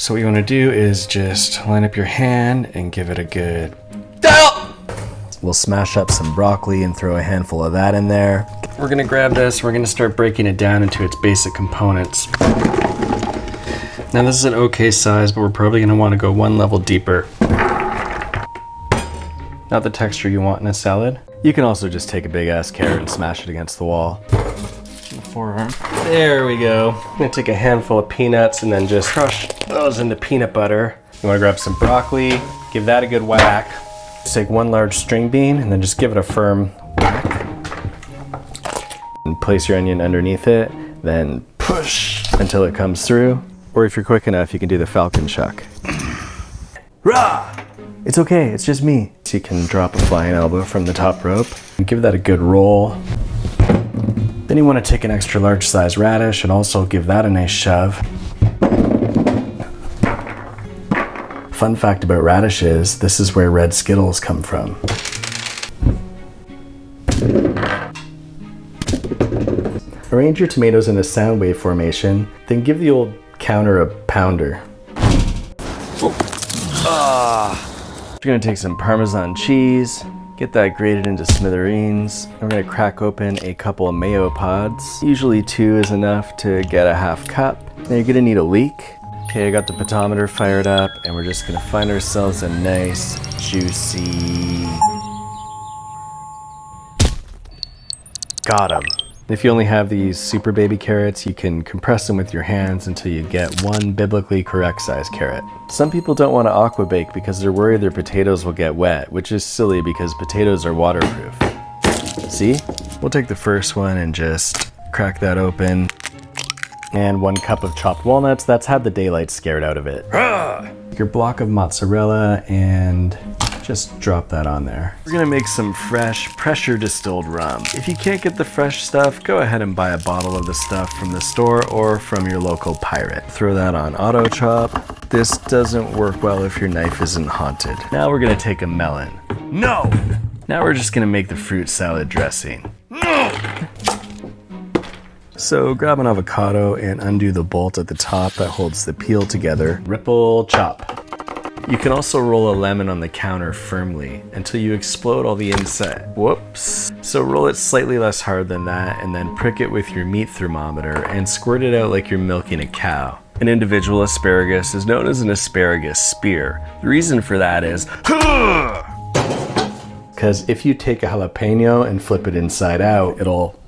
So what you want to do is just line up your hand and give it a good... We'll smash up some broccoli and throw a handful of that in there. We're going to grab this, we're going to start breaking it down into its basic components. Now this is an okay size, but we're probably going to want to go one level deeper. Not the texture you want in a salad. You can also just take a big ass carrot and smash it against the wall. Forearm. There we go. I'm going to take a handful of peanuts and then just crush those into peanut butter. You want to grab some broccoli, give that a good whack. Just take one large string bean and then just give it a firm whack. And place your onion underneath it, then push until it comes through. Or if you're quick enough, you can do the falcon chuck. Rah! It's okay, it's just me. So you can drop a flying elbow from the top rope and give that a good roll. Then you want to take an extra large size radish and also give that a nice shove. Fun fact about radish is, this is where red Skittles come from. Arrange your tomatoes in a sound wave formation, then give the old counter a pounder. You're gonna take some Parmesan cheese, get that grated into smithereens. We're gonna crack open a couple of mayo pods. Usually 2 is enough to get a half cup. Now you're gonna need a leek. Okay, I got the potometer fired up, and we're just gonna find ourselves a nice, juicy... Got 'em. If you only have these super baby carrots, you can compress them with your hands until you get one biblically correct size carrot. Some people don't want to aqua bake because they're worried their potatoes will get wet, which is silly because potatoes are waterproof. See? We'll take the first one and just crack that open. And 1 cup of chopped walnuts. That's had the daylight scared out of it. Your block of mozzarella and just drop that on there. We're gonna make some fresh pressure distilled rum. If you can't get the fresh stuff, go ahead and buy a bottle of the stuff from the store or from your local pirate. Throw that on auto chop. This doesn't work well if your knife isn't haunted. Now we're gonna take a melon. No! Now we're just gonna make the fruit salad dressing. No! So grab an avocado and undo the bolt at the top that holds the peel together. Ripple chop. You can also roll a lemon on the counter firmly until you explode all the inside. Whoops. So roll it slightly less hard than that and then prick it with your meat thermometer and squirt it out like you're milking a cow. An individual asparagus is known as an asparagus spear. The reason for that is because if you take a jalapeno and flip it inside out, it'll